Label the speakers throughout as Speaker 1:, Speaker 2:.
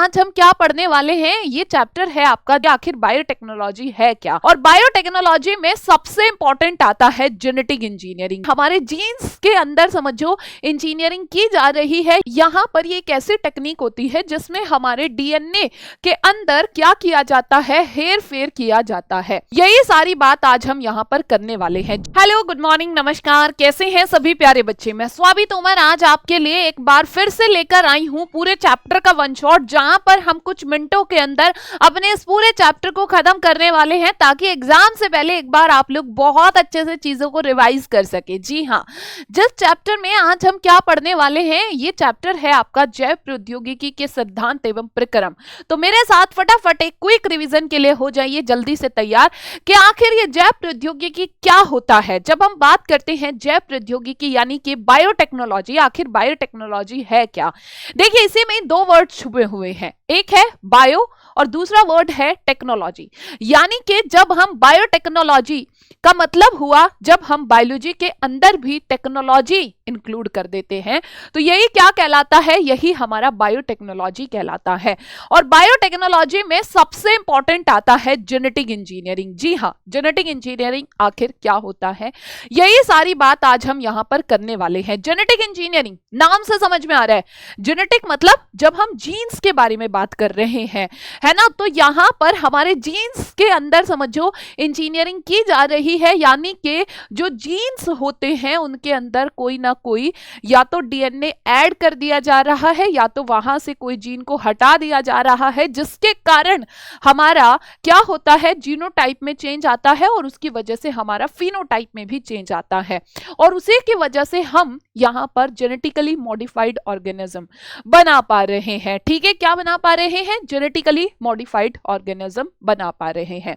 Speaker 1: आज हम क्या पढ़ने वाले हैं, ये चैप्टर है आपका आखिर बायोटेक्नोलॉजी है क्या। और बायोटेक्नोलॉजी में सबसे इंपॉर्टेंट आता है जेनेटिक इंजीनियरिंग। हमारे जीन्स के अंदर समझो इंजीनियरिंग की जा रही है। यहाँ पर ये एक ऐसी टेक्निक होती है जिसमें हमारे डीएनए के अंदर क्या किया जाता है, हेर फेर किया जाता है। यही सारी बात आज हम यहाँ पर करने वाले हैं। हेलो, गुड मॉर्निंग, नमस्कार, कैसे हैं सभी प्यारे बच्चे। मैं स्वाति तोमर आज आपके लिए एक बार फिर से लेकर आई हूँ पूरे चैप्टर का वन शॉट, जहां पर हम कुछ मिनटों के अंदर अपने इस पूरे चैप्टर को खत्म करने वाले हैं, ताकि एग्जाम से पहले एक बार आप लोग बहुत अच्छे से चीजों को रिवाइज कर सके। जी हाँ, जिस चैप्टर में आज हम क्या पढ़ने वाले हैं, ये चैप्टर है आपका जैव प्रौद्योगिकी के सिद्धांत एवं प्रक्रम। तो मेरे साथ फटाफट एक क्विक रिवीजन के लिए हो जाइए जल्दी से तैयार कि आखिर ये जैव प्रौद्योगिकी क्या होता है। जब हम बात करते हैं जैव प्रौद्योगिकी यानी कि बायोटेक्नोलॉजी, आखिर बायोटेक्नोलॉजी है क्या। देखिए, इसी में दो वर्ड छुपे हुए हैं, एक है बायो और दूसरा वर्ड है टेक्नोलॉजी। यानी कि जब हम बायोटेक्नोलॉजी का मतलब हुआ जब हम बायोलॉजी के अंदर भी टेक्नोलॉजी इंक्लूड कर देते हैं, तो यही क्या कहलाता है, यही हमारा बायोटेक्नोलॉजी कहलाता है। और बायोटेक्नोलॉजी में सबसे इंपॉर्टेंट आता है जेनेटिक इंजीनियरिंग। जी हाँ, जेनेटिक इंजीनियरिंग आखिर क्या होता है, यही सारी बात आज हम यहाँ पर करने वाले हैं। जेनेटिक इंजीनियरिंग नाम से समझ में आ रहा है, जेनेटिक मतलब जब हम जीन्स के बारे में बात कर रहे हैं, है ना, तो यहाँ पर हमारे जीन्स के अंदर समझो इंजीनियरिंग की जा रही है। यानी कि जो जीन्स होते हैं उनके अंदर कोई ना कोई या तो डीएनए ऐड कर दिया जा रहा है या तो वहां से कोई जीन को हटा दिया जा रहा है, जिसके कारण हमारा क्या होता है, जीनोटाइप में चेंज आता है और उसकी वजह से हमारा फिनोटाइप में भी चेंज आता है। और उसी की वजह से हम यहाँ पर जेनेटिकली मॉडिफाइड ऑर्गेनिज्म बना पा रहे हैं। ठीक है, क्या बना पा रहे हैं, जेनेटिकली मॉडिफाइड ऑर्गेनिज्म बना पा रहे हैं।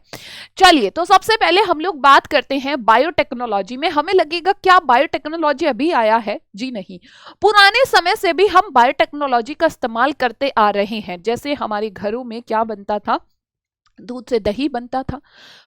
Speaker 1: चलिए, तो सबसे पहले हम लोग बात करते हैं बायोटेक्नोलॉजी में। हमें लगेगा क्या बायोटेक्नोलॉजी अभी आया है, जी नहीं, पुराने समय से भी हम बायोटेक्नोलॉजी का इस्तेमाल करते आ रहे हैं। जैसे हमारे घरों में क्या बनता था, दूध से दही बनता था,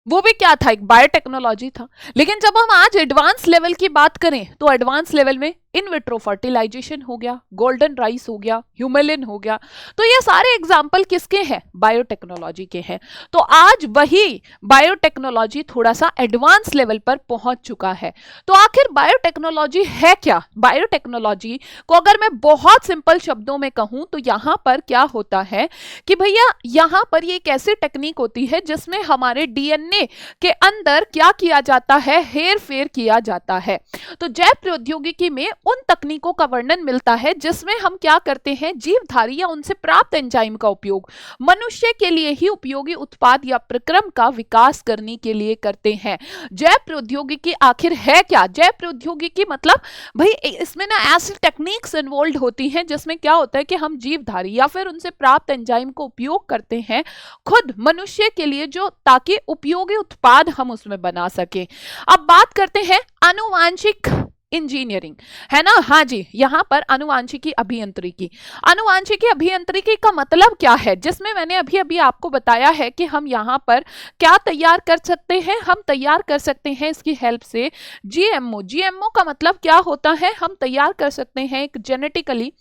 Speaker 1: वो भी क्या था, एक बायोटेक्नोलॉजी था। लेकिन जब हम आज एडवांस लेवल की बात करें तो एडवांस लेवल में इन विट्रो फर्टिलाइजेशन हो गया, गोल्डन राइस हो गया, ह्यूमेलिन हो गया, तो ये सारे एग्जाम्पल किसके हैं, बायोटेक्नोलॉजी के हैं। तो आज वही बायोटेक्नोलॉजी थोड़ा सा एडवांस लेवल पर पहुंच चुका है। तो आखिर बायोटेक्नोलॉजी है क्या। बायोटेक्नोलॉजी को अगर मैं बहुत सिंपल शब्दों में कहूं तो यहां पर क्या होता है कि भैया यहां पर ये एक ऐसी टेक्निक होती है जिसमें हमारे डीएनए के अंदर क्या किया जाता है, हेर फेर किया जाता है। तो जैव प्रौद्योगिकी में उन तकनीकों का वर्णन मिलता है जिसमें हम क्या करते हैं, जीवधारी या उनसे प्राप्त एंजाइम का उपयोग मनुष्य के लिए ही उपयोगी उत्पाद या प्रक्रम का विकास करने के लिए करते हैं। जैव प्रौद्योगिकी आखिर है क्या। जैव प्रौद्योगिकी मतलब भाई इसमें ना ऐसी टेक्निक्स इन्वॉल्व होती हैं जिसमें क्या होता है कि हम जीवधारी या फिर उनसे प्राप्त एंजाइम को उपयोग करते हैं खुद मनुष्य के लिए, जो ताकि उपयोगी उत्पाद हम उसमें बना सके। अब बात करते हैं आनुवांशिक इंजीनियरिंग, है ना। हाँ जी, यहाँ पर आनुवांशिकी अभियांत्रिकी। आनुवांशिकी अभियांत्रिकी का मतलब क्या है, जिसमें मैंने अभी अभी आपको बताया है कि हम यहाँ पर क्या तैयार कर सकते हैं, हम तैयार कर सकते हैं इसकी हेल्प से जीएमओ। जीएमओ का मतलब क्या होता है, हम तैयार कर सकते हैं एक जेनेटिकली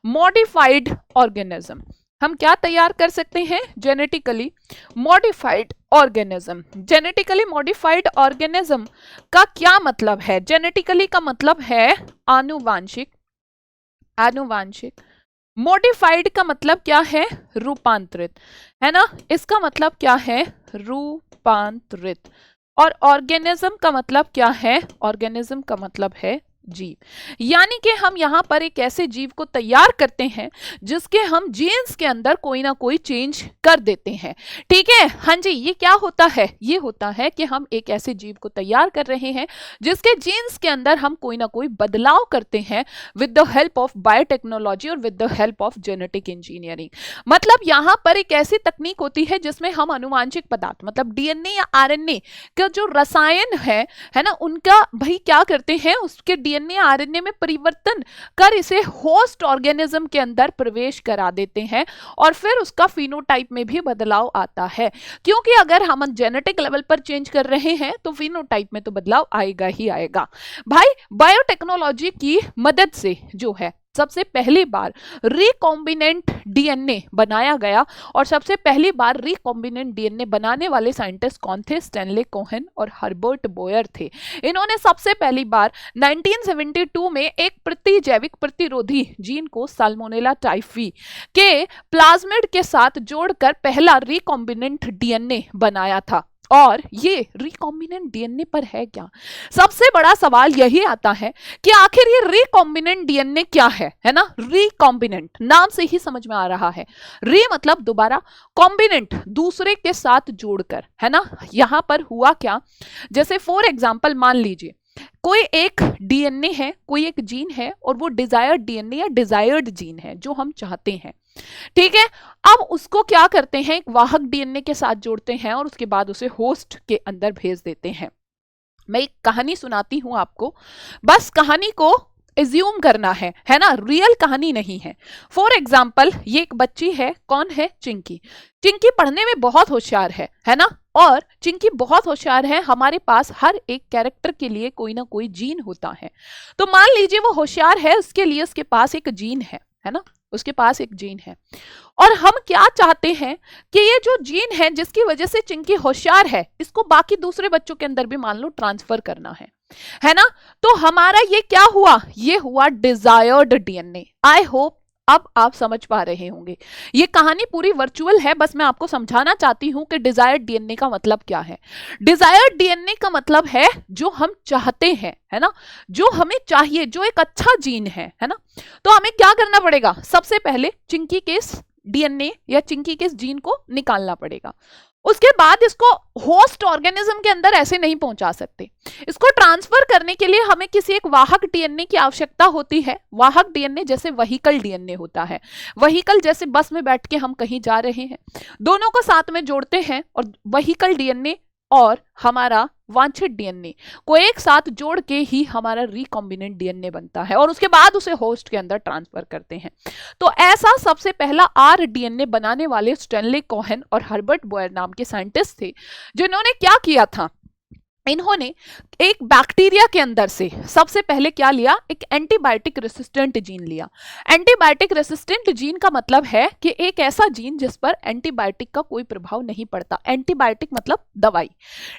Speaker 1: मॉडिफाइड ऑर्गेनिज्म। हम क्या तैयार कर सकते हैं, genetically modified organism. Genetically modified organism का क्या मतलब है, जेनेटिकली का मतलब है आनुवांशिक, आनुवांशिक, मॉडिफाइड का मतलब क्या है, रूपांतरित, है ना। इसका मतलब क्या है, रूपांतरित। और ऑर्गेनिज्म का मतलब क्या है, ऑर्गेनिज्म का मतलब है जीव। यानी कि हम यहाँ पर एक ऐसे जीव को तैयार करते हैं जिसके हम जीन्स के अंदर कोई ना कोई चेंज कर देते हैं। ठीक है, हाँ जी, ये क्या होता है, ये होता है कि हम एक ऐसे जीव को तैयार कर रहे हैं जिसके जीन्स के अंदर हम कोई ना कोई बदलाव करते हैं with the help of biotechnology और with the help of genetic engineering. मतलब यहाँ पर एक ऐसी तकनीक होती है जिसमें हम अनुवांशिक पदार्थ मतलब डीएनए या आरएनए का जो रसायन है ना, उनका भाई क्या करते हैं, उसके डीएनए आरएनए में परिवर्तन कर इसे होस्ट ऑर्गेनिज्म के अंदर प्रवेश करा देते हैं और फिर उसका फिनोटाइप में भी बदलाव आता है। क्योंकि अगर हम जेनेटिक लेवल पर चेंज कर रहे हैं तो फिनोटाइप में तो बदलाव आएगा ही आएगा। भाई बायोटेक्नोलॉजी की मदद से जो है सबसे पहली बार रिकॉम्बिनेंट डीएनए बनाया गया, और सबसे पहली बार रिकॉम्बिनेंट डीएनए बनाने वाले साइंटिस्ट कौन थे? स्टैनले कोहेन और हर्बर्ट बोयर थे। इन्होंने सबसे पहली बार 1972 में एक प्रतिजैविक प्रतिरोधी जीन को साल्मोनेला टाइफी के प्लाज्मिड के साथ जोड़कर पहला रिकॉम्बिनेंट डीएनए बनाया था। और ये रिकॉम्बिनेंट डीएनए पर है क्या? सबसे बड़ा सवाल यही आता है कि आखिर ये रिकॉम्बिनेंट डीएनए क्या है ना? रिकॉम्बिनेंट नाम से ही समझ में आ रहा है, री मतलब दोबारा, कॉम्बिनेंट दूसरे के साथ जोड़कर, है ना। यहां पर हुआ क्या, जैसे फॉर एग्जांपल मान लीजिए कोई एक डीएनए है, कोई एक जीन है, और वो डिजायर्ड डीएनए या डिजायर्ड जीन है जो हम चाहते हैं, ठीक है। अब उसको क्या करते हैं, एक वाहक डीएनए के साथ जोड़ते हैं और उसके बाद उसे होस्ट के अंदर भेज देते हैं। मैं एक कहानी सुनाती हूं आपको, बस कहानी को एज्यूम करना है ना, रियल कहानी नहीं है। फॉर एग्जाम्पल ये एक बच्ची है, कौन है? चिंकी। चिंकी पढ़ने में बहुत होशियार है ना, और चिंकी बहुत होशियार है। हमारे पास हर एक कैरेक्टर के लिए कोई ना कोई जीन होता है। तो मान लीजिए वो होशियार है, उसके लिए उसके पास एक जीन है ना, उसके पास एक जीन है, और हम क्या चाहते हैं कि ये जो जीन है जिसकी वजह से चिंकी होशियार है, इसको बाकी दूसरे बच्चों के अंदर भी मान लो ट्रांसफर करना है ना। तो हमारा ये क्या हुआ? ये हुआ डिजायर्ड डीएनए। आई होप अब आप समझ पा रहे होंगे। ये कहानी पूरी वर्चुअल है, बस मैं आपको समझाना चाहती हूं कि डिजायर्ड डीएनए का मतलब क्या है। डिजायर्ड डीएनए का मतलब है जो हम चाहते हैं, है ना, जो हमें चाहिए, जो एक अच्छा जीन है ना। तो हमें क्या करना पड़ेगा? सबसे पहले चिंकी के डीएनए या चिंकी के जीन को निकालना पड़ेगा। उसके बाद इसको होस्ट ऑर्गेनिज्म के अंदर ऐसे नहीं पहुंचा सकते। इसको ट्रांसफर करने के लिए हमें किसी एक वाहक डीएनए की आवश्यकता होती है। वाहक डीएनए जैसे व्हीकल डीएनए होता है। व्हीकल जैसे बस में बैठ के हम कहीं जा रहे हैं, दोनों को साथ में जोड़ते हैं और व्हीकल डीएनए और हमारा वांछित डीएनए को एक साथ जोड़ के ही हमारा रिकॉम्बिनेंट डीएनए बनता है, और उसके बाद उसे होस्ट के अंदर ट्रांसफर करते हैं। तो ऐसा सबसे पहला आरडीएनए बनाने वाले स्टैनले कोहेन और हर्बर्ट बोयर नाम के साइंटिस्ट थे, जिन्होंने क्या किया था, इन्होंने एक बैक्टीरिया के अंदर से सबसे पहले क्या लिया? एक एंटीबायोटिक रेसिस्टेंट जीन लिया। एंटीबायोटिक रेसिस्टेंट जीन का मतलब है कि एक ऐसा जीन जिस पर एंटीबायोटिक का कोई प्रभाव नहीं पड़ता। एंटीबायोटिक मतलब दवाई,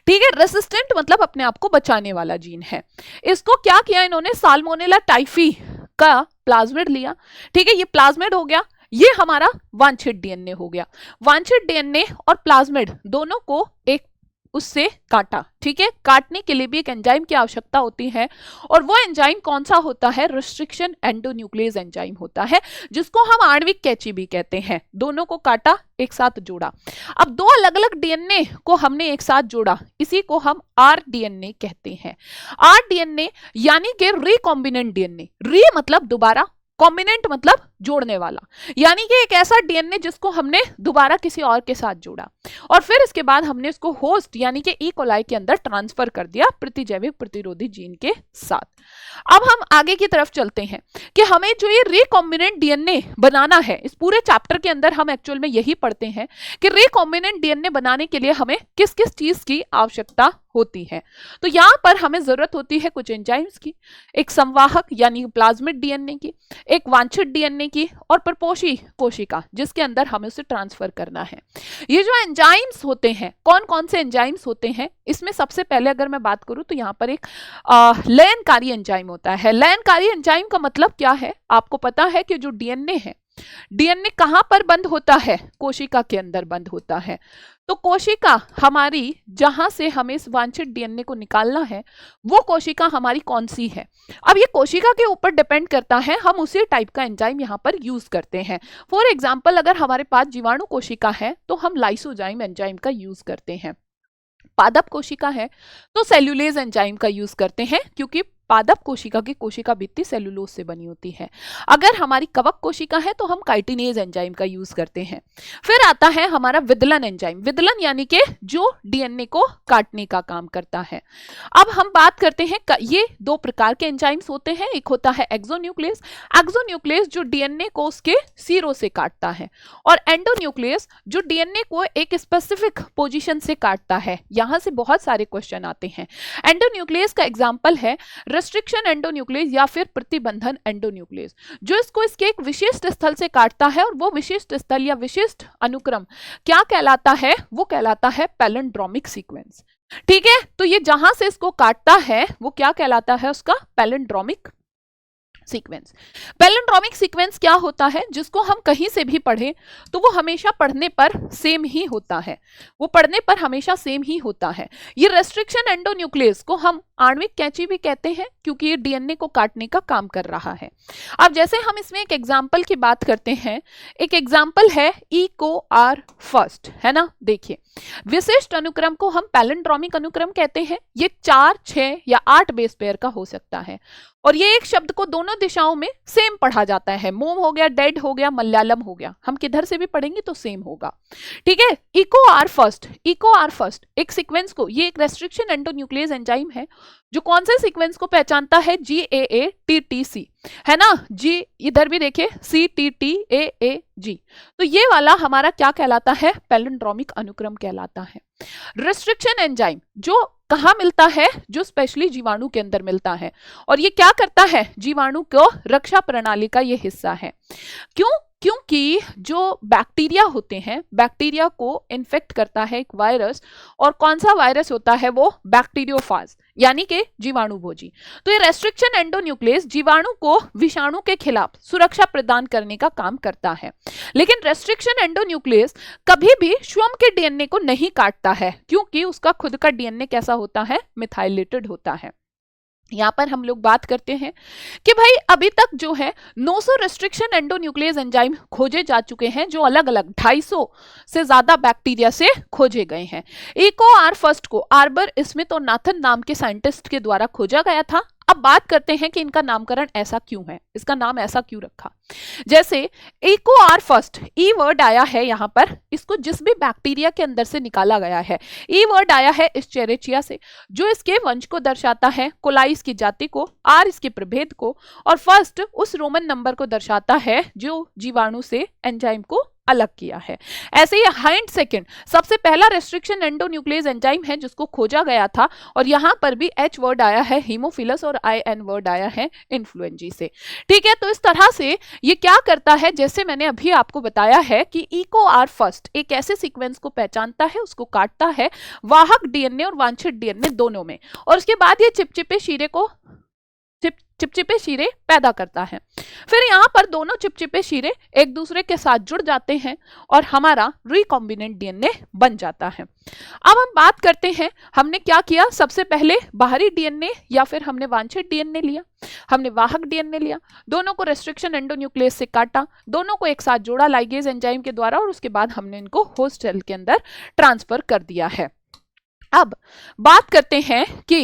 Speaker 1: ठीक है। रेसिस्टेंट मतलब अपने आप को बचाने वाला जीन है। इसको क्या किया इन्होंने? साल्मोनेला टाइफी का प्लाज्मिड लिया, ठीक है। ये प्लाज्मिड हो गया, ये हमारा वांछित डीएनए हो गया। वांछित डीएनए और प्लाज्मिड दोनों को एक उससे काटा, ठीक है। काटने के लिए भी एक एंजाइम की आवश्यकता होती है, और वो एंजाइम कौन सा होता है? रिस्ट्रिक्शन एंडोन्यूक्लियस एंजाइम होता है, जिसको हम आणविक कैंची भी कहते हैं। दोनों को काटा, एक साथ जोड़ा। अब दो अलग अलग डीएनए को हमने एक साथ जोड़ा, इसी को हम आरडीएनए कहते हैं। आरडीएनए यानी कि रिकॉम्बिनेंट डीएनए। री मतलब दोबारा, कॉम्बिनेंट मतलब जोड़ने वाला, यानी कि एक ऐसा डीएनए जिसको हमने दोबारा किसी और के साथ जोड़ा, और फिर इसके बाद हमने इसको होस्ट यानी कि ई कोलाई के अंदर ट्रांसफर कर दिया प्रतिजैविक प्रतिरोधी जीन के साथ। अब हम आगे की तरफ चलते हैं कि हमें जो ये रिकॉम्बिनेंट डीएनए बनाना है, इस पूरे चैप्टर के अंदर हम एक्चुअल में यही पढ़ते हैं कि रिकॉम्बिनेंट डीएनए बनाने के लिए हमें किस किस चीज की आवश्यकता होती है। तो यहां पर हमें जरूरत होती है कुछ एंजाइम्स की, एक संवाहक यानी प्लाज्मिड डीएनए की, एक वांछित डीएनए की, और परपोषी कोशिका जिसके अंदर हमें उसे ट्रांसफर करना है। ये जो एंजाइम्स होते हैं, कौन कौन से एंजाइम्स होते हैं, इसमें सबसे पहले अगर मैं बात करूं तो यहाँ पर एक लयनकारी एंजाइम होता है। लयनकारी एंजाइम का मतलब क्या है? आपको पता है कि जो डीएनए है, डीएनए कहां पर बंद होता है? कोशिका के अंदर बंद होता है। तो कोशिका हमारी, जहां से हमें इस वांछित डीएनए को निकालना है, वो कोशिका हमारी कौन सी है? अब ये कोशिका के ऊपर डिपेंड करता है, हम उसी टाइप का एंजाइम यहाँ पर यूज करते हैं। फॉर एग्जाम्पल अगर हमारे पास जीवाणु कोशिका है तो हम लाइसोजाइम एंजाइम का यूज करते हैं। पादप कोशिका है तो सेल्यूलेज एंजाइम का यूज करते हैं, क्योंकि पादप कोशिका की कोशिका भित्ति सेलुलोज से बनी होती है। अगर हमारी कवक कोशिका है तो हम काइटिनेज एंजाइम का यूज करते हैं। फिर आता है हमारा विदलन एंजाइम। विदलन यानी कि जो डीएनए को काटने का काम करता है। अब हम बात करते हैं, ये दो प्रकार के एंजाइम्स होते हैं। एक होता है एक्सोन्यूक्लियस। एक्सोन्यूक्लियस जो डीएनए को उसके सिरों से काटता है, और एंडोन्यूक्लियस जो डीएनए को एक स्पेसिफिक पोजीशन से काटता है। यहां से बहुत सारे क्वेश्चन आते हैं। एंडोन्यूक्लियस का एग्जांपल है रेस्ट्रिक्शन एंडोन्यूक्लियस या फिर प्रतिबंधन एंडोन्यूक्लियस, जो इसको इसके एक विशिष्ट स्थल से काटता है, और वो विशिष्ट स्थल या विशिष्ट अनुक्रम क्या कहलाता है, वो कहलाता है पैलिंड्रोमिक सीक्वेंस। ठीक है, तो ये जहां से इसको काटता है वो क्या कहलाता है, उसका पैलिंड्रोमिक सीक्वेंस। पैलिंड्रोमिक सीक्वेंस क्या होता है, जिसको हम कहीं से भी पढ़ें तो वो हमेशा पढ़ने पर सेम ही होता है, वो पढ़ने पर हमेशा सेम ही होता है। ये रेस्ट्रिक्शन एंडोन्यूक्लियस को हम आणविक कैंची भी कहते हैं, क्योंकि ये डीएनए को काटने का काम कर रहा है। अब जैसे हम इसमें एक एग्जाम्पल की बात करते हैं, एक एग्जाम्पल है EcoR फर्स्ट, है ना। देखिए, विशिष्ट अनुक्रम को हम पैलिंड्रोमिक अनुक्रम कहते हैं। ये 4, 6 या 8 बेस पेयर का हो सकता है, और ये एक शब्द को दोनों दिशाओं में सेम पढ़ा जाता है। मोम हो गया, डेड हो गया, मलयालम हो गया, हम किधर से भी पढ़ेंगे तो सेम होगा। ठीक है, EcoR फर्स्ट एक सीक्वेंस को, ये एक रेस्ट्रिक्शन एंडोन्यूक्लियस एंजाइम है जो कौन से सीक्वेंस को पहचानता है, GAATTC, है ना। जी इधर भी देखिए, CTTAAG, तो ये वाला हमारा क्या कहलाता है, पैलिंड्रोमिक अनुक्रम कहलाता है। रेस्ट्रिक्शन एंजाइम जो कहाँ मिलता है, जो स्पेशली जीवाणु के अंदर मिलता है, और ये क्या करता है, जीवाणु को रक्षा प्रणाली का ये हिस्सा है। क्यों? क्योंकि जो बैक्टीरिया होते हैं, बैक्टीरिया को इन्फेक्ट करता है एक वायरस, और कौन सा वायरस होता है, वो बैक्टीरियोफाज, यानी कि जीवाणु भोजी। तो ये रेस्ट्रिक्शन एंडोन्यूक्लियस जीवाणु को विषाणु के खिलाफ सुरक्षा प्रदान करने का काम करता है। लेकिन रेस्ट्रिक्शन एंडोन्यूक्लियस कभी भी श्वम के डीएनए को नहीं काटता है, क्योंकि उसका खुद का डीएनए कैसा होता है, मिथाइलेटेड होता है। यहां पर हम लोग बात करते हैं कि भाई अभी तक जो है 900 रेस्ट्रिक्शन एंडोन्यूक्लियस एंजाइम खोजे जा चुके हैं, जो अलग अलग 250 से ज्यादा बैक्टीरिया से खोजे गए हैं। EcoR फर्स्ट को आर्बर स्मिथोनाथन नाम के साइंटिस्ट के द्वारा खोजा गया था। अब बात करते हैं कि इनका नामकरण ऐसा क्यों है, इसका नाम ऐसा क्यों रखा। जैसे EcoR फर्स्ट, ई वर्ड आया है यहाँ पर, इसको जिस भी बैक्टीरिया के अंदर से निकाला गया है। ई वर्ड आया है एस्चेरिचिया से, जो इसके वंश को दर्शाता है, कोलाई इसकी जाति को, आर इसके प्रभेद को, और फर्स्ट उस रोमन नंबर को दर्शाता है जो जीवाणु से एंजाइम को अलग किया है। ऐसे ही हाइंड सेकंड सबसे पहला रेस्ट्रिक्शन एंडोन्यूक्लियस एंजाइम है जिसको खोजा गया था, और यहां पर भी H वर्ड आया है हीमोफिलस और IN वर्ड आया है इन्फ्लुएंजी से। ठीक है, तो इस तरह से ये क्या करता है, जैसे मैंने अभी आपको बताया है कि EcoR फर्स्ट एक ऐसे सीक्वेंस को पहचानता है, उसको काटता है वाहक डीएनए और वांछित डीएनए दोनों में, और उसके बाद ये चिपचिपे शीरे पैदा करता है। फिर यहाँ पर दोनों चिपचिपे शीरे एक दूसरे के साथ जुड़ जाते हैं और हमारा रिकॉम्बिनेंट डीएनए बन जाता है। अब हम बात करते हैं हमने क्या किया, सबसे पहले बाहरी डीएनए या फिर हमने वांछित डीएनए लिया, हमने वाहक डीएनए लिया, दोनों को रेस्ट्रिक्शन एंडोन्यूक्लियस से काटा, दोनों को एक साथ जोड़ा लाइगेज एंजाइम के द्वारा, और उसके बाद हमने इनको होस्ट सेल के अंदर ट्रांसफर कर दिया है। अब बात करते हैं कि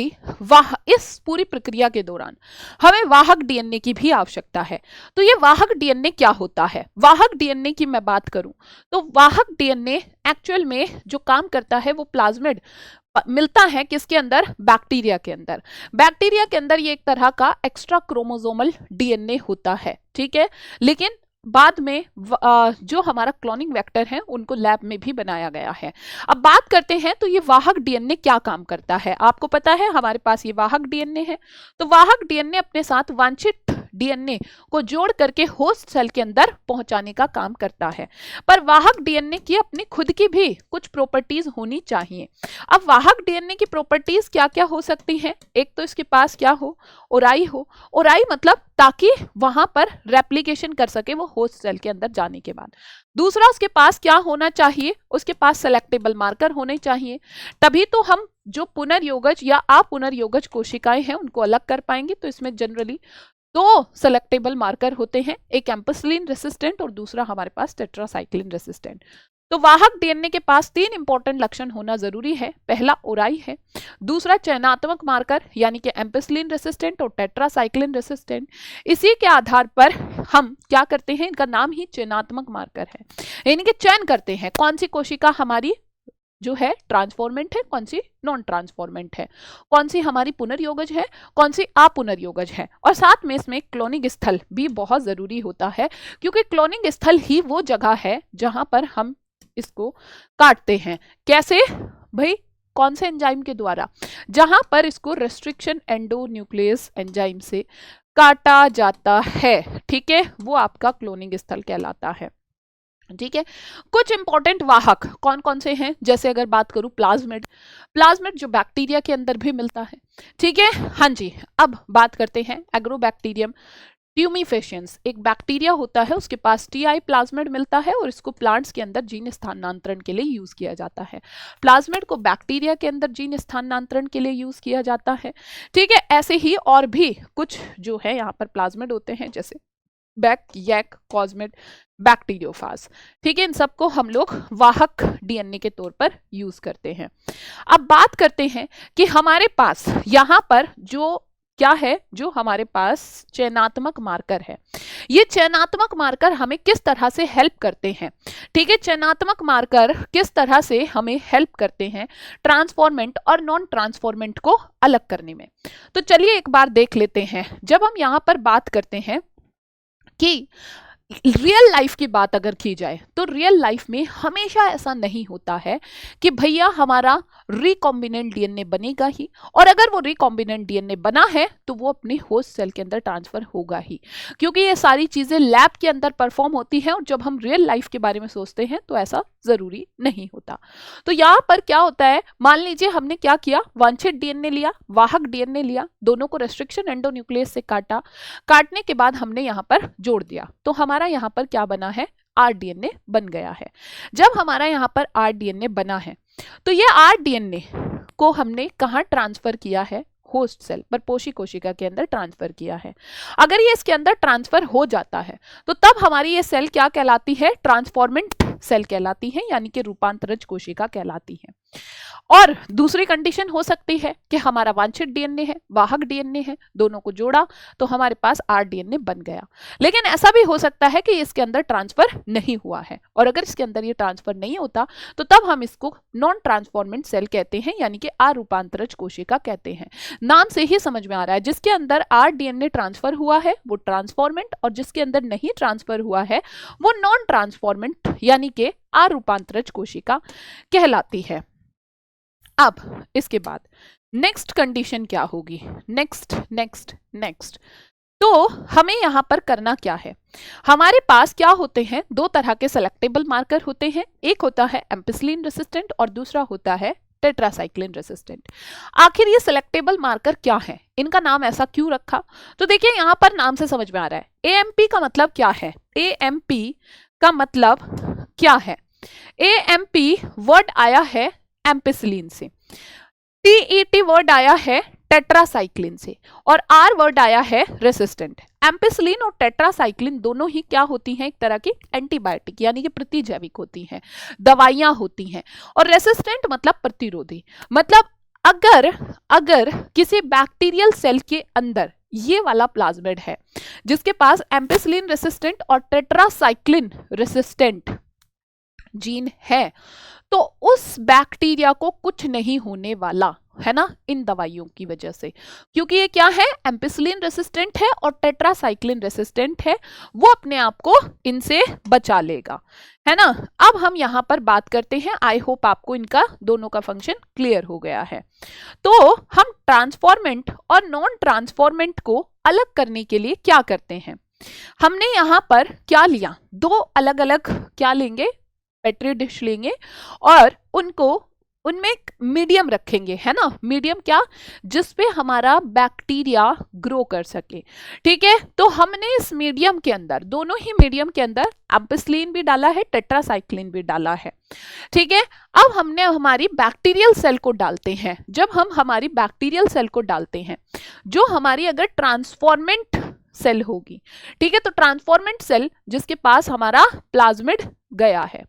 Speaker 1: इस पूरी प्रक्रिया के दौरान हमें वाहक डीएनए की भी आवश्यकता है। तो ये वाहक डीएनए क्या होता है, वाहक डीएनए की मैं बात करूं तो वाहक डीएनए एक्चुअल में जो काम करता है वो प्लाज्मिड मिलता है किसके अंदर, बैक्टीरिया के अंदर। बैक्टीरिया के अंदर ये एक तरह का एक्स्ट्रा क्रोमोसोमल डीएनए होता है, ठीक है। लेकिन बाद में जो हमारा क्लोनिंग वेक्टर है उनको लैब में भी बनाया गया है। अब बात करते हैं तो ये वाहक डीएनए क्या काम करता है। आपको पता है हमारे पास ये वाहक डीएनए है, तो वाहक डीएनए अपने साथ वांछित डीएनए को जोड़ करके होस्ट सेल के अंदर पहुंचाने का काम करता है। पर वाहक डीएनए की अपनी खुद की भी कुछ प्रॉपर्टीज होनी चाहिए। अब वाहक डीएनए की प्रॉपर्टीज क्या क्या हो सकती हैं, एक तो इसके पास क्या हो, ओराई हो। ओराई मतलब ताकि वहां पर रेप्लिकेशन कर सके वो होस्ट सेल के अंदर जाने के बाद। दूसरा उसके पास क्या होना चाहिए, उसके पास सेलेक्टेबल मार्कर होने चाहिए, तभी तो हम जो पुनर्योगज या अपुनर्योगज कोशिकाएं हैं उनको अलग कर पाएंगे। तो इसमें जनरली दो सेलेक्टेबल मार्कर होते हैं, एक एम्पिसिलिन रेसिस्टेंट और दूसरा हमारे पास टेट्रासाइक्लिन रेसिस्टेंट। तो वाहक डीएनए के पास 3 इंपॉर्टेंट लक्षण होना जरूरी है। पहला ओराई है, दूसरा चयनात्मक मार्कर यानी कि एम्पिसिलिन रेसिस्टेंट और टेट्रासाइक्लिन रेसिस्टेंट। इसी के आधार पर हम क्या करते हैं, इनका नाम ही चयनात्मक मार्कर है, यानी कि चयन करते हैं कौन सी कोशिका हमारी जो है ट्रांसफॉर्मेंट है, कौन सी नॉन ट्रांसफॉर्मेंट है, कौन सी हमारी पुनर्योगज है, कौन सी अपुनर्योगज है। और साथ में इसमें क्लोनिंग स्थल भी बहुत जरूरी होता है, क्योंकि क्लोनिंग स्थल ही वो जगह है जहां पर हम इसको काटते हैं। कैसे भाई, कौन से एंजाइम के द्वारा? जहां पर इसको रेस्ट्रिक्शन एंडोन्यूक्लियस एंजाइम से काटा जाता है, ठीक है, वो आपका क्लोनिंग स्थल कहलाता है। ठीक है, कुछ इंपॉर्टेंट वाहक कौन कौन से हैं? जैसे अगर बात करूं प्लाज्मिड, प्लाज्मिड जो बैक्टीरिया के अंदर भी मिलता है, ठीक है। हाँ जी, अब बात करते हैं एग्रोबैक्टीरियम ट्यूमिफेशियंस, एक बैक्टीरिया होता है, उसके पास टीआई प्लाज्मिड मिलता है और इसको प्लांट्स के अंदर जीन स्थानांतरण के लिए यूज किया जाता है। प्लाज्मिड को बैक्टीरिया के अंदर जीन स्थानांतरण के लिए यूज किया जाता है, ठीक है। ऐसे ही और भी कुछ जो है यहाँ पर प्लाज्मिड होते हैं, जैसे बैक, यैक, कॉस्मिड, बैक्टीरियोफाज, ठीक है। इन सबको हम लोग वाहक डीएनए के तौर पर यूज करते हैं। अब बात करते हैं कि हमारे पास यहाँ पर जो क्या है, जो हमारे पास चयनात्मक मार्कर है, ये चयनात्मक मार्कर हमें किस तरह से हेल्प करते हैं, ठीक है। चयनात्मक मार्कर किस तरह से हमें हेल्प करते हैं ट्रांसफॉर्मेंट और नॉन ट्रांसफॉर्मेंट को अलग करने में। तो चलिए एक बार देख लेते हैं। जब हम यहाँ पर बात करते हैं कि रियल लाइफ की बात अगर की जाए, तो रियल लाइफ में हमेशा ऐसा नहीं होता है कि भैया हमारा रिकॉम्बिनेंट डीएनए बनेगा ही, और अगर वो रिकॉम्बिनेंट डीएनए बना है तो वो अपने होस्ट सेल के अंदर ट्रांसफर होगा ही, क्योंकि ये सारी चीजें लैब के अंदर परफॉर्म होती हैं, और जब हम रियल लाइफ के बारे में सोचते हैं तो ऐसा जरूरी नहीं होता। तो यहाँ पर क्या होता है, मान लीजिए हमने क्या किया, वांछित डीएनए लिया, वाहक डीएनए लिया, दोनों को रेस्ट्रिक्शन एंडोन्यूक्लियस से काटा, काटने के बाद हमने यहाँ पर जोड़ दिया, तो हमारा यहाँ पर क्या बना है, आरडीएनए बन गया है। जब हमारा यहाँ पर आरडीएनए बना है, तो ये आरडीएनए को हमने कहाँ ट्रांसफर किया है, होस्ट सेल, परपोषी कोशिका के अंदर ट्रांसफर किया है। अगर ये इसके अंदर ट्रांसफर हो जाता है तो तब हमारी ये सेल क्या कहलाती है, ट्रांसफॉर्मेंट सेल कहलाती है, यानी कि रूपांतरज कोशिका कहलाती है। और दूसरी कंडीशन हो सकती है कि हमारा वांछित डीएनए है, वाहक डीएनए है, दोनों को जोड़ा तो हमारे पास आरडीएनए बन गया। लेकिन ऐसा भी हो सकता है कि इसके अंदर ट्रांसफर नहीं हुआ है, और अगर इसके अंदर ये ट्रांसफर नहीं होता तो तब हम इसको नॉन ट्रांसफॉर्मेंट सेल कहते हैं, यानी कि अरूपांतरज कोशिका कहते हैं। नाम से ही समझ में आ रहा है, जिसके अंदर आरडीएनए ट्रांसफर हुआ है वो ट्रांसफॉर्मेंट, और जिसके अंदर नहीं ट्रांसफर हुआ है वो नॉन ट्रांसफॉर्मेंट यानी कि अरूपांतरज कोशिका कहलाती है। अब इसके बाद नेक्स्ट कंडीशन क्या होगी, नेक्स्ट नेक्स्ट नेक्स्ट, तो हमें यहां पर करना क्या है, हमारे पास क्या होते हैं, दो तरह के सेलेक्टेबल मार्कर होते हैं, एक होता है एम्पिसिलिन रेसिस्टेंट और दूसरा होता है टेट्रासाइक्लिन रेसिस्टेंट। आखिर ये सेलेक्टेबल मार्कर क्या है, इनका नाम ऐसा क्यों रखा, तो देखिए यहां पर नाम से समझ में आ रहा है। एएमपी का मतलब क्या है, एएमपी का मतलब क्या है, एएमपी वर्ड आया है एम्पिसिलिन से, टीईटी वर्ड आया है टेट्रासाइक्लिन से, और आर वर्ड आया है रेसिस्टेंट। एम्पिसिलिन और टेट्रासाइक्लिन दोनों ही क्या होती हैं, एक तरह की एंटीबायोटिक यानी कि प्रतिजैविक होती हैं, दवाइयां होती हैं। और रेसिस्टेंट मतलब प्रतिरोधी, मतलब अगर किसी बैक्टीरियल सेल के अंदर ये वाला प्लाज्मिड है जिसके पास एम्पिसिलिन रेसिस्टेंट और टेट्रासाइक्लिन रेसिस्टेंट जीन है, तो उस बैक्टीरिया को कुछ नहीं होने वाला है ना इन दवाइयों की वजह से, क्योंकि ये क्या है, एम्पिसिलिन रेसिस्टेंट है और टेट्रासाइक्लिन रेसिस्टेंट है, वो अपने आप को इनसे बचा लेगा, है ना। अब हम यहां पर बात करते हैं, आई होप आपको इनका दोनों का फंक्शन क्लियर हो गया है। तो हम ट्रांसफॉर्मेंट और नॉन ट्रांसफॉर्मेंट को अलग करने के लिए क्या करते हैं, हमने यहां पर क्या लिया, दो अलग अलग क्या लेंगे, पेट्री डिश लेंगे और उनमें मीडियम रखेंगे, है ना, मीडियम क्या, जिसपे हमारा बैक्टीरिया ग्रो कर सके, ठीक है। तो हमने इस मीडियम के अंदर, दोनों ही मीडियम के अंदर एम्पिसिलिन भी डाला है, टेट्रासाइक्लिन भी डाला है, ठीक है। अब हमने हमारी बैक्टीरियल सेल को डालते हैं, जब हम हमारी बैक्टीरियल सेल को डालते हैं, जो हमारी अगर ट्रांसफॉर्मेंट सेल होगी, ठीक है, तो ट्रांसफॉर्मेंट सेल जिसके पास हमारा प्लाज्मिड गया है,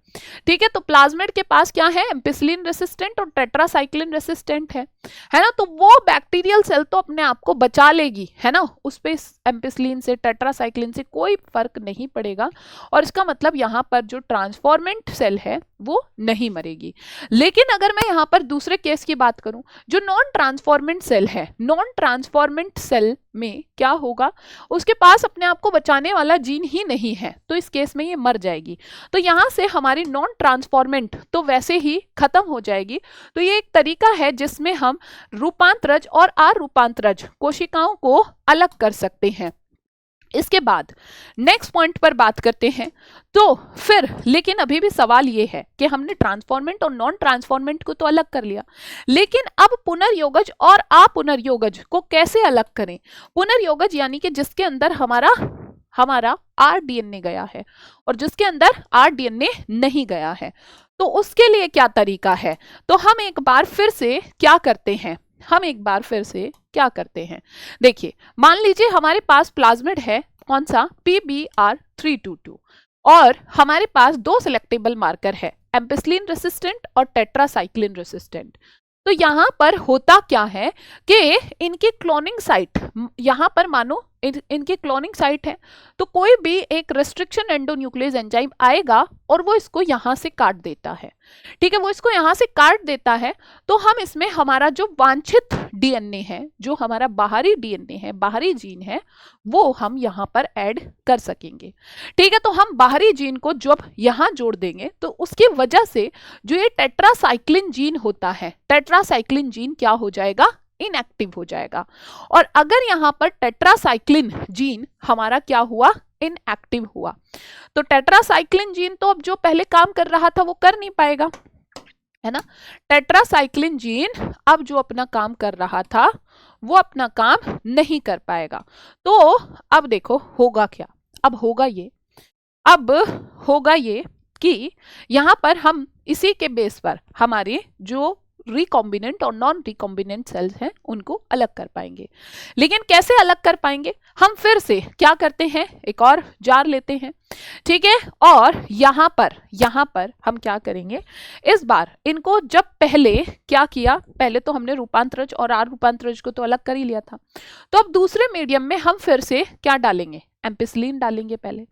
Speaker 1: ठीक है, तो प्लाज्मिड के पास क्या है, एम्पिसिलिन रेसिस्टेंट और टेट्रासाइक्लिन रेसिस्टेंट है ना, तो वो बैक्टीरियल सेल तो अपने आप को बचा लेगी, है ना, उस पे एम्पिसिलिन से टेट्रासाइक्लिन से कोई फर्क नहीं पड़ेगा, और इसका मतलब यहाँ पर जो ट्रांसफॉर्मेंट सेल है वो नहीं मरेगी। लेकिन अगर मैं यहाँ पर दूसरे केस की बात करूं, जो नॉन ट्रांसफॉर्मेंट सेल है, नॉन ट्रांसफॉर्मेंट सेल में क्या होगा, उसके पास अपने आप को बचाने वाला जीन ही नहीं है, तो इस केस में ये मर जाएगी। तो यहां से हमारी हमारी नॉन ट्रांसफॉर्मेंट तो वैसे ही खत्म हो जाएगी। तो ये एक तरीका है जिसमें हम रूपांतरज और अरूपांतरज कोशिकाओं को अलग कर सकते हैं। इसके बाद नेक्स्ट पॉइंट पर बात करते हैं। तो फिर लेकिन अभी भी सवाल ये है कि हमने ट्रांसफॉर्मेंट और नॉन ट्रांसफॉर्मेंट को तो अलग कर लिया, लेकिन अब पुनर्योगज और अपुनर्योगज को कैसे अलग करें? पुनर्योगज यानी कि जिसके अंदर हमारा आरडीएनए गया है और जिसके अंदर आरडीएनए नहीं गया है, तो उसके लिए क्या तरीका है? तो हम एक बार फिर से क्या करते हैं, देखिए मान लीजिए हमारे पास प्लाज्मिड है, कौन सा? PBr322, और हमारे पास दो सिलेक्टेबल मार्कर है, एम्पिसिलिन रेसिस्टेंट और टेट्रासाइक्लिन रेसिस्टेंट। तो यहाँ पर होता क्या है कि इनकी क्लोनिंग साइट, यहाँ पर मानो इनकी क्लोनिंग साइट है, तो कोई भी एक रेस्ट्रिक्शन एंडोन्यूक्लियस एंजाइम आएगा और वो इसको यहाँ से काट देता है। ठीक है, वो इसको यहाँ से काट देता है, तो हम इसमें हमारा जो वांछित डीएनए है, जो हमारा बाहरी डीएनए है, बाहरी जीन है, वो हम यहाँ पर ऐड कर सकेंगे। ठीक है, तो हम बाहरी जीन को जब यहाँ जोड़ देंगे तो उसकी वजह से जो ये टेट्रासाइक्लिन जीन होता है, टेट्रासाइक्लिन जीन क्या हो जाएगा? इनएक्टिव हो जाएगा। और अगर यहाँ पर टेट्रासाइक्लिन जीन हमारा क्या हुआ? इनएक्टिव हुआ, तो टेट्रासाइक्लिन जीन तो अब जो पहले काम कर रहा था वो कर नहीं पाएगा, है ना। टेट्रासाइक्लिन जीन अब जो अपना काम कर रहा था वो अपना काम नहीं कर पाएगा। तो अब देखो होगा क्या? अब होगा ये कि यहाँ पर हम इसी के बेस पर हमारे जो रिकॉम्बिनेंट और नॉन रिकॉम्बिनेंट सेल्स हैं उनको अलग कर पाएंगे। लेकिन कैसे अलग कर पाएंगे? हम फिर से क्या करते हैं, एक और जार लेते हैं, ठीक है, और यहाँ पर हम क्या करेंगे, इस बार इनको जब पहले क्या किया, पहले तो हमने रूपांतरज और अरूपांतरज को तो अलग कर ही लिया था, तो अब दूसरे मीडियम में हम फिर से क्या डालेंगे? एम्पिसिलिन डालेंगे पहले।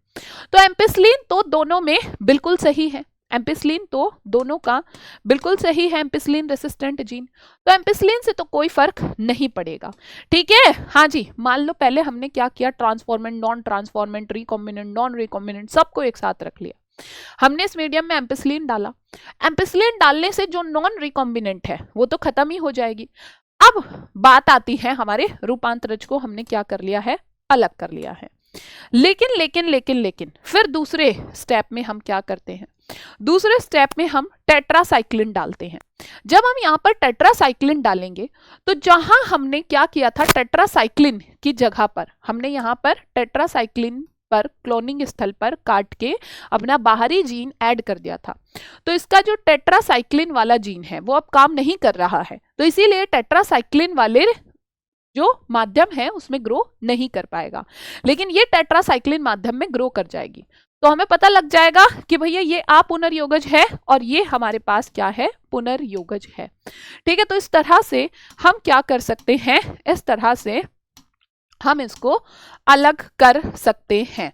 Speaker 1: तो एम्पिसिलिन तो दोनों में बिल्कुल सही है, एम्पिसिलिन तो दोनों का बिल्कुल सही है, एम्पिसिलिन रेसिस्टेंट जीन, तो एम्पिसिलिन से तो कोई फर्क नहीं पड़ेगा। ठीक है, हाँ जी, मान लो पहले हमने क्या किया, transformant, non transformant, recombinant, non recombinant, सबको एक साथ रख लिया। हमने इस मीडियम में एम्पिसिलिन डाला, एम्पिसिलिन डालने से जो नॉन रिकॉम्बिनेंट है वो तो खत्म ही हो जाएगी। अब बात आती है हमारे रूपांतरज को हमने क्या कर लिया है? अलग कर लिया है। लेकिन फिर दूसरे स्टेप में हम क्या करते हैं? दूसरे स्टेप में हम टेट्रासाइक्लिन डालते हैं। जब हम यहाँ पर टेट्रासाइक्लिन डालेंगे तो जहां हमने क्या किया था, टेट्रासाइक्लिन की जगह पर हमने यहाँ पर टेट्रासाइक्लिन पर क्लोनिंग स्थल पर काट के अपना बाहरी जीन ऐड कर दिया था, तो इसका जो टेट्रासाइक्लिन वाला जीन है वो अब काम नहीं कर रहा है, तो इसीलिए टेट्रासाइक्लिन वाले जो माध्यम है उसमें ग्रो नहीं कर पाएगा। लेकिन ये टेट्रासाइक्लिन माध्यम में ग्रो कर जाएगी, तो हमें पता लग जाएगा कि भैया ये अपुनर्योगज है और ये हमारे पास क्या है? पुनर्योगज है। ठीक है, तो इस तरह से हम क्या कर सकते हैं, इस तरह से हम इसको अलग कर सकते हैं।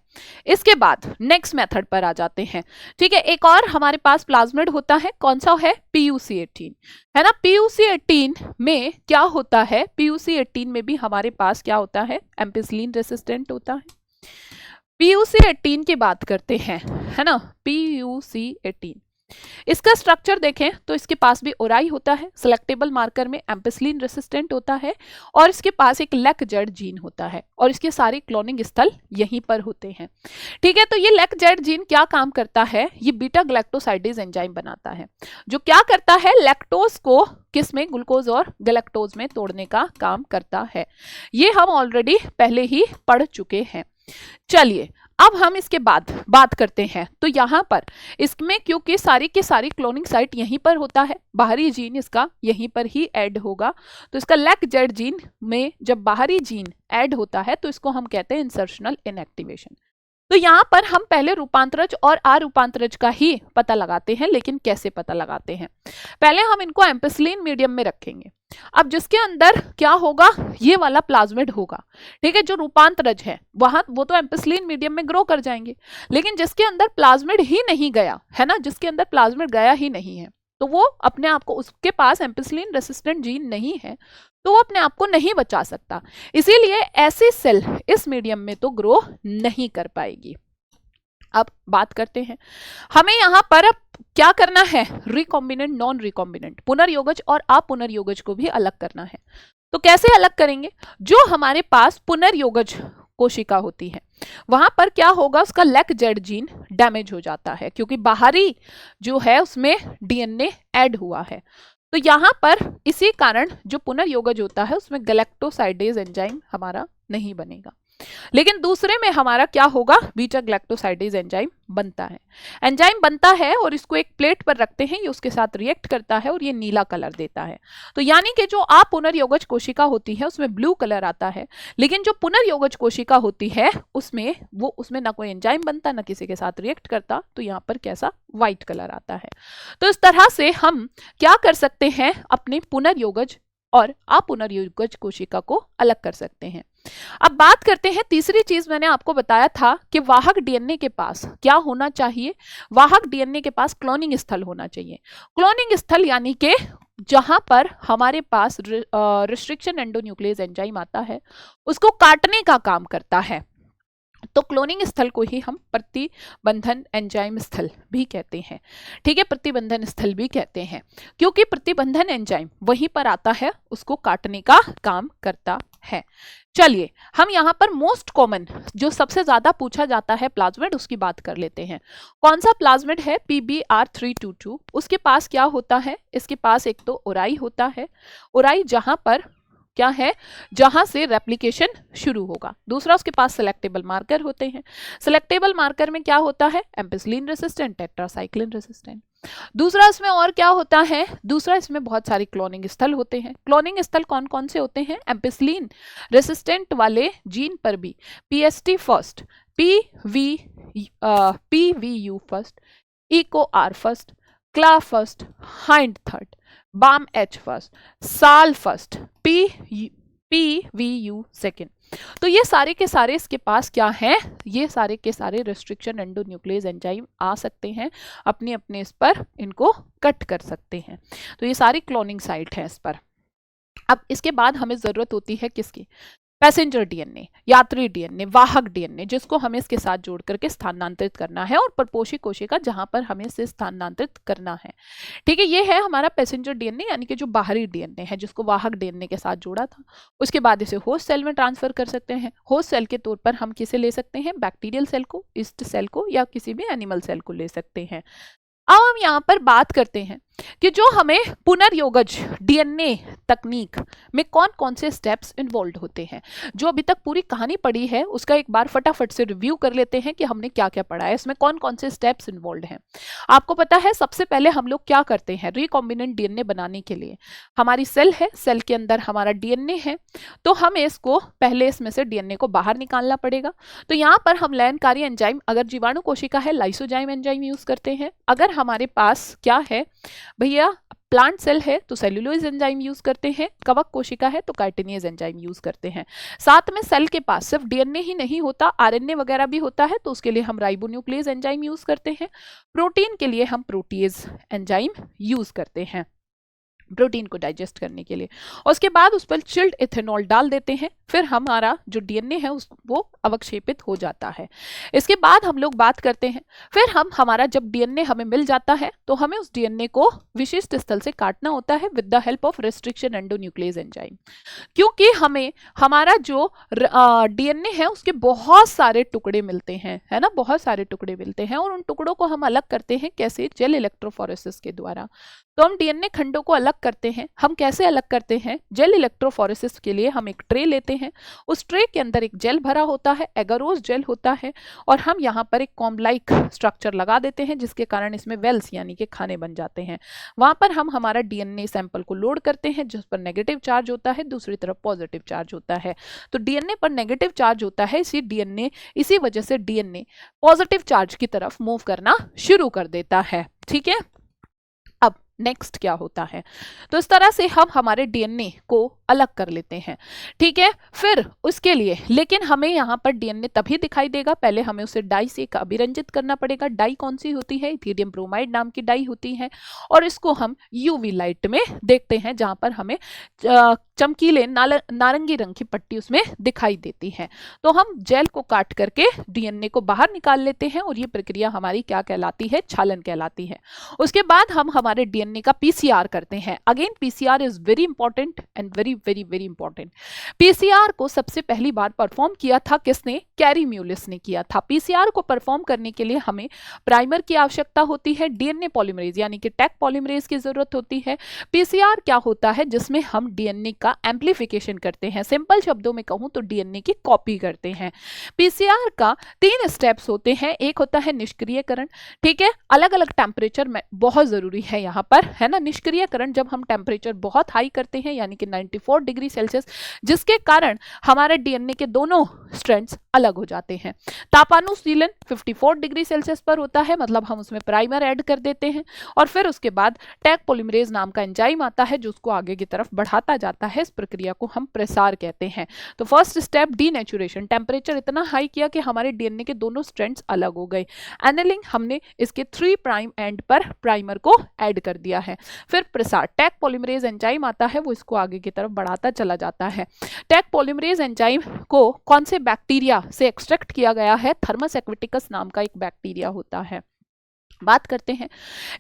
Speaker 1: इसके बाद नेक्स्ट मेथड पर आ जाते हैं। ठीक है, एक और हमारे पास प्लाज्मिड होता है, कौन सा है? PUC18, है ना। PUC18 में क्या होता है? PUC18 में भी हमारे पास क्या होता है? एम्पिसिलिन रेसिस्टेंट होता है। PUC18 की बात करते हैं, है ना। PUC18 इसका स्ट्रक्चर देखें तो इसके पास भी ओराई होता है, सिलेक्टेबल मार्कर में एम्पिसिलिन रेसिस्टेंट होता है, और इसके पास एक लेक-जेड जीन होता है, और इसके सारे क्लोनिंग स्थल यहीं पर होते हैं। ठीक है, तो ये लेक-जेड जीन क्या काम करता है? ये बीटा गैलेक्टोसाइडेज एंजाइम बनाता है, जो क्या करता है? लैक्टोज को किसमें? ग्लूकोज और गैलेक्टोज में तोड़ने का काम करता है। ये हम ऑलरेडी पहले ही पढ़ चुके हैं। चलिए अब हम इसके बाद बात करते हैं। तो यहाँ पर इसमें क्योंकि सारी की सारी क्लोनिंग साइट यहीं पर होता है, बाहरी जीन इसका यहीं पर ही ऐड होगा, तो इसका लेक-जेड जीन में जब बाहरी जीन ऐड होता है तो इसको हम कहते हैं इंसर्शनल इनएक्टिवेशन। तो यहाँ पर हम पहले रूपांतरज और अरूपांतरज का ही पता लगाते हैं, लेकिन कैसे पता लगाते हैं? पहले हम इनको एम्पिसिलिन मीडियम में रखेंगे। अब जिसके अंदर क्या होगा? ये वाला प्लाज्मिड होगा। ठीक है, जो रूपांतरज है वो तो एम्पिसिलिन मीडियम में ग्रो कर जाएंगे, लेकिन जिसके अंदर प्लाज्मिड ही नहीं गया है ना, जिसके अंदर प्लाज्मिड गया ही नहीं है, तो वो अपने आप को, उसके पास एम्पिसिलिन रेसिस्टेंट जीन नहीं है, तो वो अपने आप को नहीं बचा सकता। इसीलिए ऐसी सेल इस मीडियम में तो ग्रो नहीं कर पाएगी। अब बात करते हैं, हमें यहाँ पर अब क्या करना है, रिकॉम्बिनेंट नॉन रिकॉम्बिनेंट पुनर्योगज और अपुनर्योगज को भी अलग करना है। तो कैसे अलग करेंगे, जो हमारे पास पुनर्योगज कोशिका होती है वहां पर क्या होगा, उसका लेक जेड जीन डैमेज हो जाता है क्योंकि बाहरी जो है उसमें डीएनए ऐड हुआ है। तो यहां पर इसी कारण जो पुनर्योगज होता है उसमें गैलेक्टोसाइडेज एंजाइम हमारा नहीं बनेगा, लेकिन दूसरे में हमारा क्या होगा, बीटा ग्लैक्टोसाइडेज एंजाइम बनता है। एंजाइम बनता है और इसको एक प्लेट पर रखते हैं, ये उसके साथ रिएक्ट करता है और ये नीला कलर देता है। तो यानी कि जो अपुनर्योगज कोशिका होती है उसमें ब्लू कलर आता है, लेकिन जो पुनर्योगज कोशिका होती है उसमें ना कोई एंजाइम बनता ना किसी के साथ रिएक्ट करता, तो यहाँ पर कैसा व्हाइट कलर आता है। तो इस तरह से हम क्या कर सकते हैं, अपने पुनर्योगज और अपुनर्योगज कोशिका को अलग कर सकते हैं। अब बात करते हैं तीसरी चीज, मैंने आपको बताया था कि वाहक डीएनए के पास क्या होना चाहिए, वाहक डीएनए के पास क्लोनिंग स्थल होना चाहिए। क्लोनिंग स्थल यानी कि जहां पर हमारे पास रिस्ट्रिक्शन एंडोन्यूक्लियस एंजाइम आता है उसको काटने का काम करता है। तो क्लोनिंग स्थल को ही हम प्रतिबंधन एंजाइम स्थल भी कहते हैं। ठीक है, प्रतिबंधन स्थल भी कहते हैं क्योंकि प्रतिबंधन एंजाइम वहीं पर आता है, उसको काटने का काम करता है। चलिए हम यहाँ पर मोस्ट कॉमन जो सबसे ज्यादा पूछा जाता है प्लाज्मिड उसकी बात कर लेते हैं। कौन सा प्लाज्मिड है, PBr322। उसके पास क्या होता है, इसके पास एक तो ओराई होता है, ओराई जहां पर क्या है, जहां से रेप्लिकेशन शुरू होगा। दूसरा उसके पास सिलेक्टेबल मार्कर होते हैं, सिलेक्टेबल मार्कर में क्या होता है, एम्पिसिलिन रेसिस्टेंट, टेट्रासाइक्लिन रेसिस्टेंट। दूसरा इसमें और क्या होता है, दूसरा इसमें बहुत सारे क्लोनिंग स्थल होते हैं। क्लोनिंग स्थल कौन कौन से होते हैं, एम्पिसिलिन रेसिस्टेंट वाले जीन पर भी PST first, PVU first, EcoR first, क्ला फर्स्ट, हाइंड थर्ड, बाम H फर्स्ट, साल फर्स्ट, PVU सेकेंड। तो ये सारे के सारे इसके पास क्या हैं, ये सारे के सारे रेस्ट्रिक्शन एंडोन्यूक्लियस एंजाइम आ सकते हैं, अपने अपने इस पर इनको कट कर सकते हैं। तो ये सारी क्लोनिंग साइट है इस पर। अब इसके बाद हमें जरूरत होती है किसकी, पैसेंजर डीएनए, यात्री डीएनए, वाहक डीएनए, जिसको हमें इसके साथ जोड़ करके स्थानांतरित करना है और परपोषी कोशिका जहां पर हमें इसे स्थानांतरित करना है। ठीक है, ये है हमारा पैसेंजर डीएनए यानी कि जो बाहरी डीएनए है जिसको वाहक डीएनए के साथ जोड़ा था। उसके बाद इसे होस्ट सेल में ट्रांसफर कर सकते हैं। होस्ट सेल के तौर पर हम किसे ले सकते हैं, बैक्टीरियल सेल को, ईस्ट सेल को या किसी भी एनिमल सेल को ले सकते हैं। अब हम यहाँ पर बात करते हैं कि जो हमें पुनर्योगज डीएनए तकनीक में कौन कौन से स्टेप्स इन्वॉल्व होते हैं। जो अभी तक पूरी कहानी पढ़ी है उसका एक बार फटाफट से रिव्यू कर लेते हैं कि हमने क्या क्या पढ़ा है, इसमें कौन कौन से स्टेप्स इन्वॉल्व हैं। आपको पता है सबसे पहले हम लोग क्या करते हैं, रिकॉम्बिनेंट डीएनए बनाने के लिए हमारी सेल है, सेल के अंदर हमारा डीएनए है, तो हमें इसको पहले इसमें से डीएनए को बाहर निकालना पड़ेगा। तो यहाँ पर हम लयनकारी एंजाइम, अगर जीवाणु कोशिका है लाइसोजाइम एंजाइम यूज करते हैं, अगर हमारे पास क्या है भैया प्लांट सेल है तो सेल्यूलोज एंजाइम यूज करते हैं, कवक कोशिका है तो काइटिनेज एंजाइम यूज करते हैं। साथ में सेल के पास सिर्फ डीएनए ही नहीं होता, आरएनए वगैरह भी होता है, तो उसके लिए हम राइबोन्यूक्लियस एंजाइम यूज करते हैं। प्रोटीन के लिए हम प्रोटीएज एंजाइम यूज करते हैं प्रोटीन को डाइजेस्ट करने के लिए। उसके बाद उस पर चिल्ड इथेनॉल डाल देते हैं, फिर हमारा जो डीएनए है वो अवक्षेपित हो जाता है। इसके बाद हम लोग बात करते हैं, फिर हमारा जब डीएनए हमें मिल जाता है तो हमें उस डीएनए को विशिष्ट स्थल से काटना होता है with the help of restriction endonuclease enzyme, क्योंकि हमें हमारा जो डीएनए है उसके बहुत सारे टुकड़े मिलते हैं, है ना, बहुत सारे टुकड़े मिलते हैं और उन टुकड़ों को हम अलग करते हैं कैसे, जेल इलेक्ट्रोफोरेसिस के द्वारा। तो हम डीएनए खंडों को अलग करते हैं, हम कैसे अलग करते हैं, जेल इलेक्ट्रोफोरेसिस के लिए हम एक ट्रे लेते हैं, उस ट्रे के अंदर एक जेल भरा होता है, एगारोस जेल होता है, और हम यहाँ पर एक कॉम्ब लाइक स्ट्रक्चर लगा देते हैं जिसके कारण इसमें वेल्स यानी कि खाने बन जाते हैं। वहां पर हम हमारा डीएनए सैंपल को लोड करते हैं जिस पर नेगेटिव चार्ज होता है, दूसरी तरफ पॉजिटिव चार्ज होता है। तो डीएनए पर नेगेटिव चार्ज होता है, इसी वजह से डीएनए पॉजिटिव चार्ज की तरफ मूव करना शुरू कर देता है। ठीक है, अब नेक्स्ट क्या होता है, तो इस तरह से हम हमारे डीएनए को अलग कर लेते हैं, ठीक है। फिर उसके लिए लेकिन हमें यहाँ पर डीएनए तभी दिखाई देगा, पहले हमें उसे डाई से अभिरंजित करना पड़ेगा। डाई कौन सी होती है? इथेरियम ब्रोमाइड नाम की डाई होती है, और इसको हम यूवी लाइट में देखते हैं जहां पर हमें चमकीले नारंगी रंग की पट्टी उसमें दिखाई देती है। तो हम जेल को काट करके डीएनए को बाहर निकाल लेते हैं, और ये प्रक्रिया हमारी क्या कहलाती है? छालन कहलाती है। उसके बाद हम हमारे डीएनए का पीसीआर करते हैं। Again PCR is very important and very very very important. PCR को सबसे पहली बार परफॉर्म किया था किसने? कैरी म्यूलिस ने किया था। पीसीआर को परफॉर्म करने के लिए हमें प्राइमर की आवश्यकता होती है, डीएनए पॉलीमरेज यानी कि टैग पॉलीमरेज की जरूरत होती है। पीसीआर क्या होता है? जिसमें हम डीएनए का एम्प्लीफिकेशन करते हैं, सिंपल शब्दों में कहूं तो डीएनए की कॉपी करते हैं। पीसीआर का 3 स्टेप्स होते हैं। एक होता है निष्क्रियकरण, ठीक है, अलग अलग टेम्परेचर में बहुत जरूरी है यहाँ पर, है ना। निष्क्रियकरण जब हम टेम्परेचर बहुत हाई करते हैं यानी कि 94 डिग्री सेल्सियस, जिसके कारण हमारे डीएनए के दोनों स्ट्रैंड्स अलग हो जाते हैं। तापानुशीलन 54 डिग्री सेल्सियस पर होता है, मतलब हम उसमें प्राइमर ऐड कर देते हैं, और फिर उसके बाद टैग पॉलीमरेज नाम का एंजाइम आता है जो उसको आगे की तरफ बढ़ाता जाता है। इस प्रक्रिया को हम प्रसार कहते हैं। तो फर्स्ट स्टेप डीनेचुरेशन, टेम्परेचर इतना हाई किया कि हमारे डीएनए के दोनों स्ट्रैंड्स अलग हो गए। एनेलिंग, हमने इसके 3 प्राइम एंड पर प्राइमर को ऐड कर दिया है। फिर प्रसार, टैग पॉलीमरेज एंजाइम आता है, वो इसको आगे की तरफ बढ़ाता चला जाता है। टैग पॉलीमरेज एंजाइम को कौन से बैक्टीरिया से एक्सट्रैक्ट किया गया है? थर्मस एक्विटिकस नाम का एक बैक्टीरिया होता है। बात करते हैं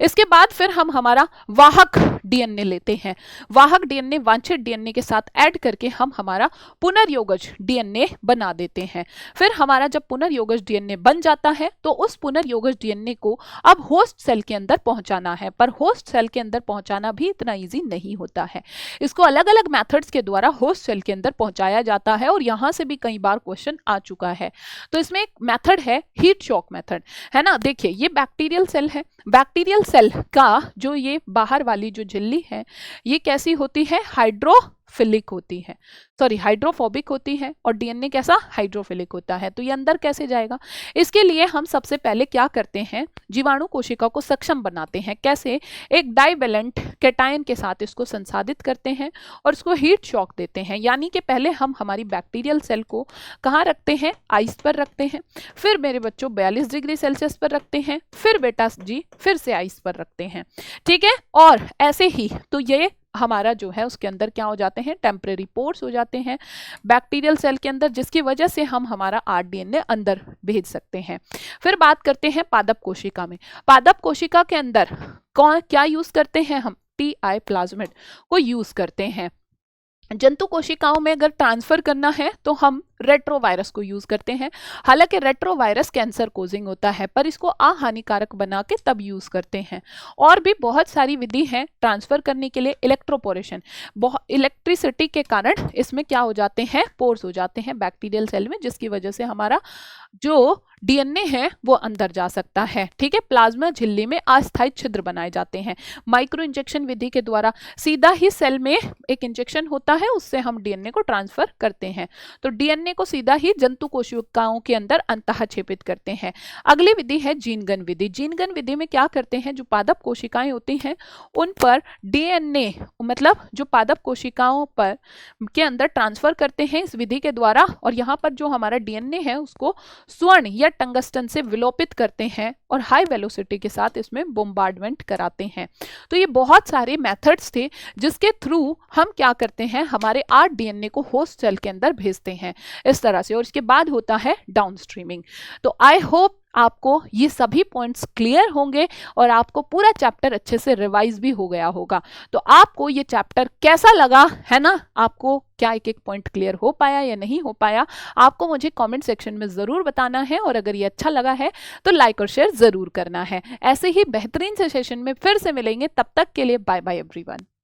Speaker 1: इसके बाद फिर हम हमारा वाहक डीएनए लेते हैं। वाहक डीएनए वांछित डीएनए के साथ ऐड करके हम हमारा पुनर्योगज डीएनए बना देते हैं। फिर हमारा जब पुनर्योगज डीएनए बन जाता है तो उस पुनर्योगज डीएनए को अब होस्ट सेल के अंदर पहुंचाना है, पर होस्ट सेल के अंदर पहुंचाना भी इतना ईजी नहीं होता है। इसको अलग अलग मेथड्स के द्वारा होस्ट सेल के अंदर पहुंचाया जाता है, और यहां से भी कई बार क्वेश्चन आ चुका है। तो इसमें एक मेथड है हीट शॉक मेथड, है ना। देखिए ये बैक्टीरियल सेल है, बैक्टीरियल सेल का जो ये बाहर वाली जो झिल्ली है ये कैसी होती है? हाइड्रोफिलिक होती है, सॉरी हाइड्रोफोबिक होती है, और डीएनए कैसा? हाइड्रोफिलिक होता है। तो ये अंदर कैसे जाएगा? इसके लिए हम सबसे पहले क्या करते हैं? जीवाणु कोशिका को सक्षम बनाते हैं। कैसे? एक डाइवेलेंट कैटायन के साथ इसको संसाधित करते हैं और इसको हीट शॉक देते हैं। यानी कि पहले हम हमारी बैक्टीरियल सेल को कहाँ रखते हैं? आइस पर रखते हैं, फिर मेरे बच्चों 42 डिग्री सेल्सियस पर रखते हैं, फिर बेटा जी फिर से आइस पर रखते हैं, ठीक है। और ऐसे ही तो ये हमारा जो है उसके अंदर क्या हो जाते हैं? टेम्परेरी पोर्स हो जाते हैं बैक्टीरियल सेल के अंदर, जिसकी वजह से हम हमारा आरडीएनए अंदर भेज सकते हैं। फिर बात करते हैं पादप कोशिका में। पादप कोशिका के अंदर कौन क्या यूज करते हैं? हम टी.आई. प्लाज्मिड को यूज करते हैं। जंतु कोशिकाओं में अगर ट्रांसफर करना है तो हम रेट्रोवायरस को यूज करते हैं। हालांकि रेट्रोवायरस कैंसर कोजिंग होता है, पर इसको अहानिकारक बना के तब यूज करते हैं। और भी बहुत सारी विधि हैं ट्रांसफर करने के लिए। इलेक्ट्रोपोरेशन, इलेक्ट्रिसिटी के कारण इसमें क्या हो जाते हैं? पोर्स हो जाते हैं बैक्टीरियल सेल में, जिसकी वजह से हमारा जो डीएनए है वो अंदर जा सकता है, ठीक है। प्लाज्मा झिल्ली में अस्थायी छिद्र बनाए जाते हैं। माइक्रो इंजेक्शन विधि के द्वारा सीधा ही सेल में एक इंजेक्शन होता है, उससे हम डीएनए को ट्रांसफर करते हैं। तो डीएनए को सीधा ही जंतु कोशिकाओं के अंदर अंतःक्षेपित करते हैं। अगली विधि है जीनगन विधि। जीनगन विधि में क्या करते हैं? जो पादप कोशिकाएं होती हैं उन पर डीएनए मतलब जो पादप कोशिकाओं पर के अंदर ट्रांसफर करते हैं इस विधि के द्वारा, और यहाँ पर जो हमारा डीएनए है उसको स्वर्ण या टंगस्टन से विलोपित करते हैं और हाई वेलोसिटी के साथ इसमें बोम्बार्डमेंट कराते हैं। तो ये बहुत सारे मेथड्स थे जिसके थ्रू हम क्या करते हैं? हमारे आरडीएनए को होस्ट सेल के अंदर भेजते हैं इस तरह से, और इसके बाद होता है डाउनस्ट्रीमिंग। तो आई होप आपको ये सभी पॉइंट्स क्लियर होंगे और आपको पूरा चैप्टर अच्छे से रिवाइज भी हो गया होगा। तो आपको ये चैप्टर कैसा लगा, है ना? आपको क्या एक एक पॉइंट क्लियर हो पाया या नहीं हो पाया? आपको मुझे कमेंट सेक्शन में ज़रूर बताना है, और अगर ये अच्छा लगा है तो लाइक और शेयर ज़रूर करना है। ऐसे ही बेहतरीन से सेशन में फिर से मिलेंगे, तब तक के लिए बाय बाय एवरीवन।